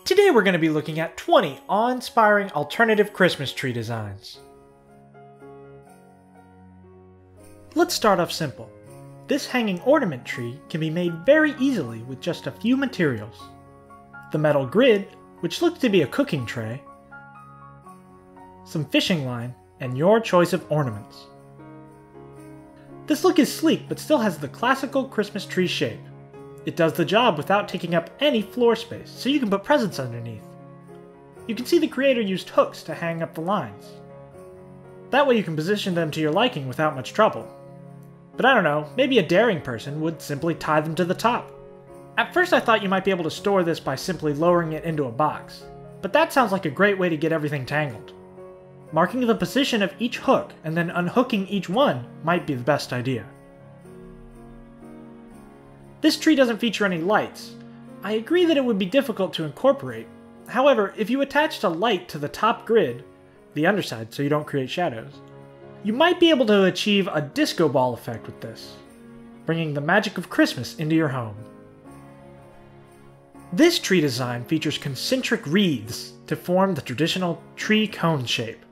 Today we're going to be looking at 20 awe-inspiring alternative Christmas tree designs. Let's start off simple. This hanging ornament tree can be made very easily with just a few materials. The metal grid, which looks to be a cooking tray, some fishing line, and your choice of ornaments. This look is sleek but still has the classical Christmas tree shape. It does the job without taking up any floor space, so you can put presents underneath. You can see the creator used hooks to hang up the lines. That way you can position them to your liking without much trouble. But I don't know, maybe a daring person would simply tie them to the top. At first I thought you might be able to store this by simply lowering it into a box, but that sounds like a great way to get everything tangled. Marking the position of each hook and then unhooking each one might be the best idea. This tree doesn't feature any lights. I agree that it would be difficult to incorporate. However, if you attached a light to the top grid, the underside so you don't create shadows, you might be able to achieve a disco ball effect with this, bringing the magic of Christmas into your home. This tree design features concentric wreaths to form the traditional tree cone shape.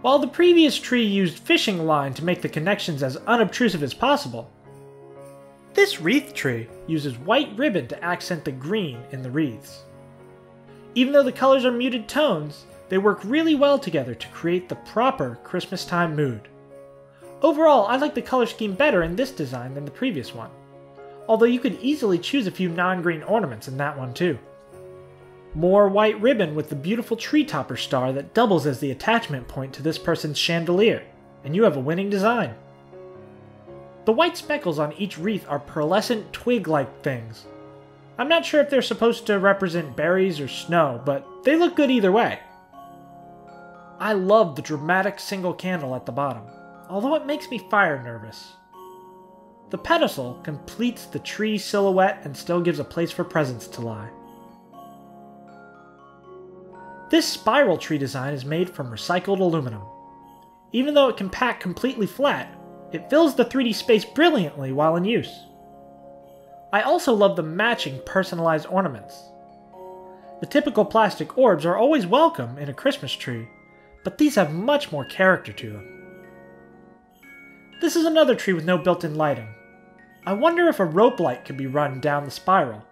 While the previous tree used fishing line to make the connections as unobtrusive as possible, this wreath tree uses white ribbon to accent the green in the wreaths. Even though the colors are muted tones, they work really well together to create the proper Christmas time mood. Overall, I like the color scheme better in this design than the previous one, although you could easily choose a few non-green ornaments in that one too. More white ribbon with the beautiful tree topper star that doubles as the attachment point to this person's chandelier, and you have a winning design. The white speckles on each wreath are pearlescent twig-like things. I'm not sure if they're supposed to represent berries or snow, but they look good either way. I love the dramatic single candle at the bottom, although it makes me fire nervous. The pedestal completes the tree silhouette and still gives a place for presents to lie. This spiral tree design is made from recycled aluminum. Even though it can pack completely flat, it fills the 3D space brilliantly while in use. I also love the matching personalized ornaments. The typical plastic orbs are always welcome in a Christmas tree, but these have much more character to them. This is another tree with no built-in lighting. I wonder if a rope light could be run down the spiral.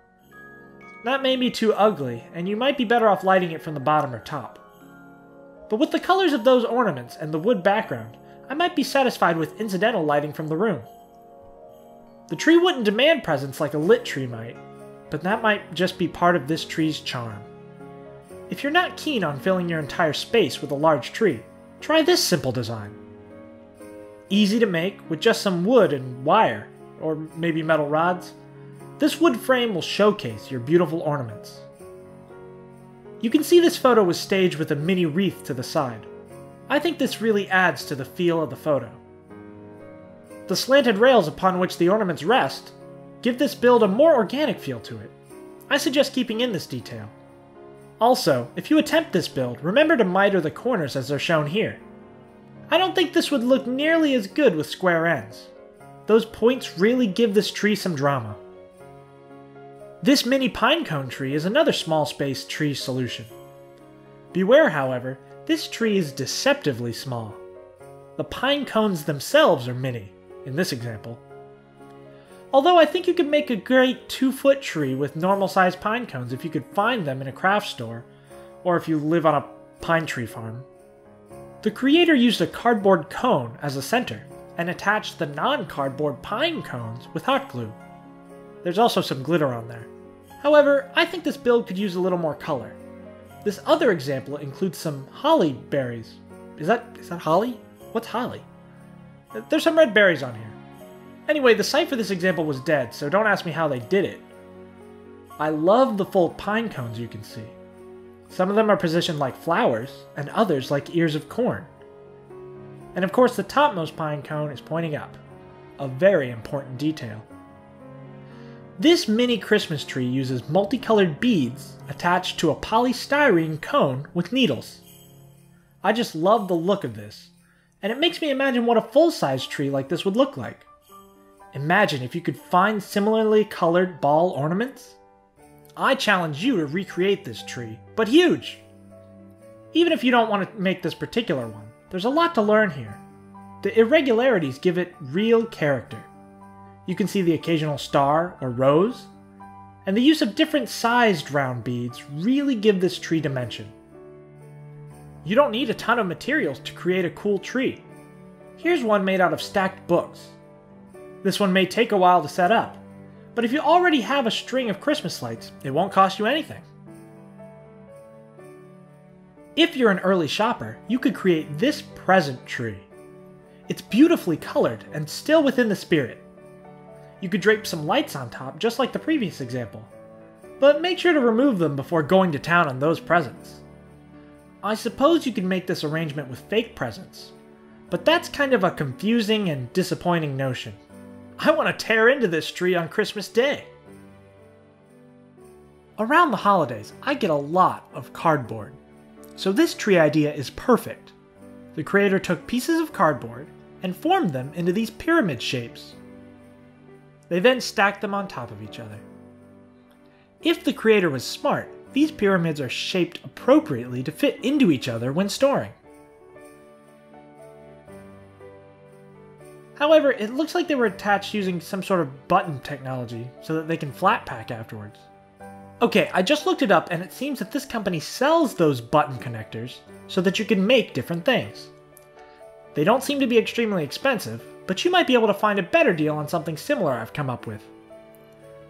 That may be too ugly, and you might be better off lighting it from the bottom or top. But with the colors of those ornaments and the wood background, I might be satisfied with incidental lighting from the room. The tree wouldn't demand presents like a lit tree might, but that might just be part of this tree's charm. If you're not keen on filling your entire space with a large tree, try this simple design. Easy to make with just some wood and wire, or maybe metal rods, this wood frame will showcase your beautiful ornaments. You can see this photo was staged with a mini wreath to the side. I think this really adds to the feel of the photo. The slanted rails upon which the ornaments rest give this build a more organic feel to it. I suggest keeping in this detail. Also, if you attempt this build, remember to miter the corners as they're shown here. I don't think this would look nearly as good with square ends. Those points really give this tree some drama. This mini pinecone tree is another small space tree solution. Beware, however, this tree is deceptively small. The pine cones themselves are mini, in this example. Although I think you could make a great 2-foot tree with normal-sized pine cones if you could find them in a craft store, or if you live on a pine tree farm. The creator used a cardboard cone as a center, and attached the non-cardboard pine cones with hot glue. There's also some glitter on there. However, I think this build could use a little more color. This other example includes some holly berries. Is that holly? What's holly? There's some red berries on here. Anyway, the site for this example was dead, so don't ask me how they did it. I love the full pine cones you can see. Some of them are positioned like flowers, and others like ears of corn. And of course the topmost pine cone is pointing up. A very important detail. This mini Christmas tree uses multicolored beads attached to a polystyrene cone with needles. I just love the look of this, and it makes me imagine what a full-size tree like this would look like. Imagine if you could find similarly colored ball ornaments. I challenge you to recreate this tree, but huge! Even if you don't want to make this particular one, there's a lot to learn here. The irregularities give it real character. You can see the occasional star or rose, and the use of different sized round beads really give this tree dimension. You don't need a ton of materials to create a cool tree. Here's one made out of stacked books. This one may take a while to set up, but if you already have a string of Christmas lights, it won't cost you anything. If you're an early shopper, you could create this present tree. It's beautifully colored and still within the spirit. You could drape some lights on top just like the previous example, but make sure to remove them before going to town on those presents. I suppose you could make this arrangement with fake presents, but that's kind of a confusing and disappointing notion. I want to tear into this tree on Christmas Day. Around the holidays, I get a lot of cardboard, so this tree idea is perfect. The creator took pieces of cardboard and formed them into these pyramid shapes. They then stacked them on top of each other. If the creator was smart, these pyramids are shaped appropriately to fit into each other when storing. However, it looks like they were attached using some sort of button technology so that they can flat pack afterwards. Okay, I just looked it up and it seems that this company sells those button connectors so that you can make different things. They don't seem to be extremely expensive, but you might be able to find a better deal on something similar I've come up with.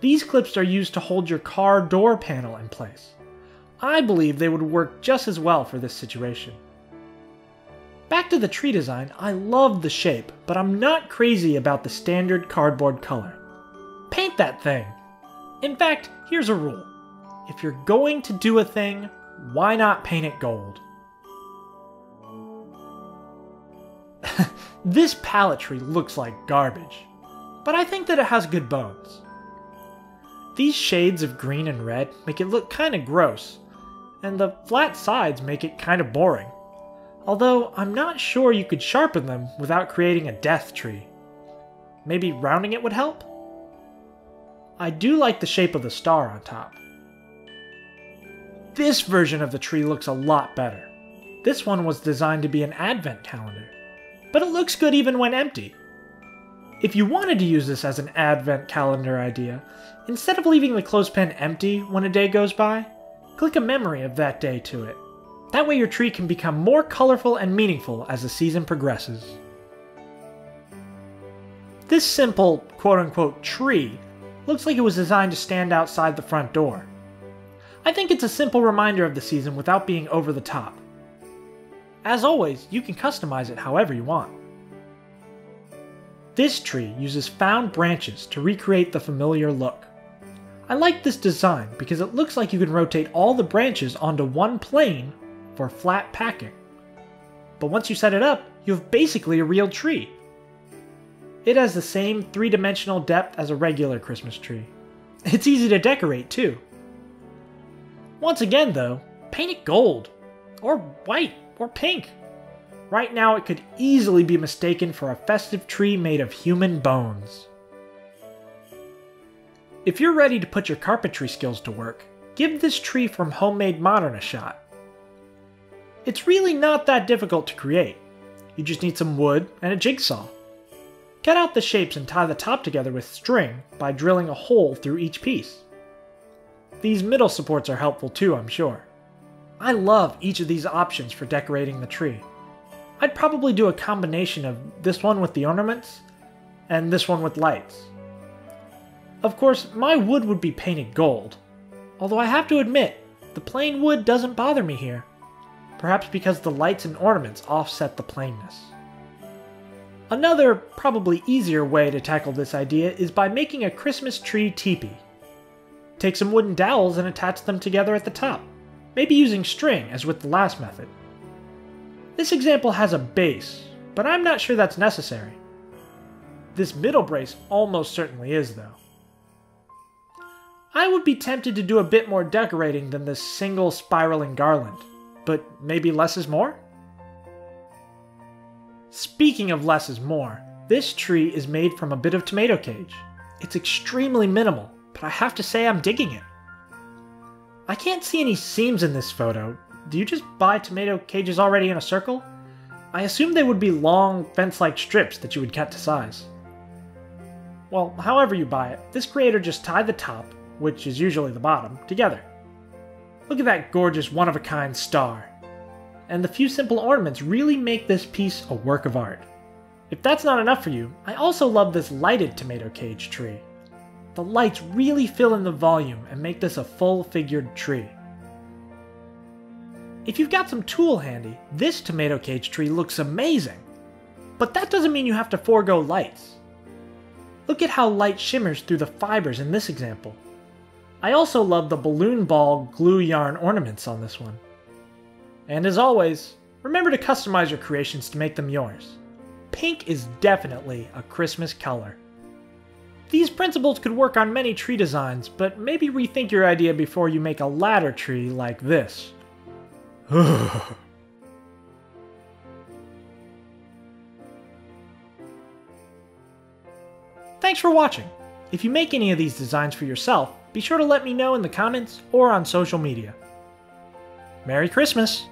These clips are used to hold your car door panel in place. I believe they would work just as well for this situation. Back to the tree design, I love the shape, but I'm not crazy about the standard cardboard color. Paint that thing! In fact, here's a rule. If you're going to do a thing, why not paint it gold? This pallet tree looks like garbage, but I think that it has good bones. These shades of green and red make it look kinda gross, and the flat sides make it kinda boring. Although, I'm not sure you could sharpen them without creating a death tree. Maybe rounding it would help? I do like the shape of the star on top. This version of the tree looks a lot better. This one was designed to be an advent calendar, but it looks good even when empty. If you wanted to use this as an advent calendar idea, instead of leaving the clothespin empty when a day goes by, click a memory of that day to it. That way your tree can become more colorful and meaningful as the season progresses. This simple, quote-unquote, tree looks like it was designed to stand outside the front door. I think it's a simple reminder of the season without being over the top. As always, you can customize it however you want. This tree uses found branches to recreate the familiar look. I like this design because it looks like you can rotate all the branches onto one plane for flat packing. But once you set it up, you have basically a real tree. It has the same three-dimensional depth as a regular Christmas tree. It's easy to decorate too. Once again though, paint it gold, or white, or pink. Right now it could easily be mistaken for a festive tree made of human bones. If you're ready to put your carpentry skills to work, give this tree from Homemade Modern a shot. It's really not that difficult to create. You just need some wood and a jigsaw. Cut out the shapes and tie the top together with string by drilling a hole through each piece. These middle supports are helpful too, I'm sure. I love each of these options for decorating the tree. I'd probably do a combination of this one with the ornaments and this one with lights. Of course, my wood would be painted gold, although I have to admit, the plain wood doesn't bother me here. Perhaps because the lights and ornaments offset the plainness. Another, probably easier way to tackle this idea is by making a Christmas tree teepee. Take some wooden dowels and attach them together at the top, maybe using string as with the last method. This example has a base, but I'm not sure that's necessary. This middle brace almost certainly is though. I would be tempted to do a bit more decorating than this single spiraling garland, but maybe less is more? Speaking of less is more, this tree is made from a bit of tomato cage. It's extremely minimal, but I have to say I'm digging it. I can't see any seams in this photo. Do you just buy tomato cages already in a circle? I assumed they would be long, fence-like strips that you would cut to size. Well, however you buy it, this creator just tied the top, which is usually the bottom, together. Look at that gorgeous one-of-a-kind star. And the few simple ornaments really make this piece a work of art. If that's not enough for you, I also love this lighted tomato cage tree. The lights really fill in the volume and make this a full-figured tree. If you've got some tool handy, this tomato cage tree looks amazing. But that doesn't mean you have to forego lights. Look at how light shimmers through the fibers in this example. I also love the balloon ball glue yarn ornaments on this one. And as always, remember to customize your creations to make them yours. Pink is definitely a Christmas color. These principles could work on many tree designs, but maybe rethink your idea before you make a ladder tree like this. Thanks for watching. If you make any of these designs for yourself, be sure to let me know in the comments or on social media. Merry Christmas!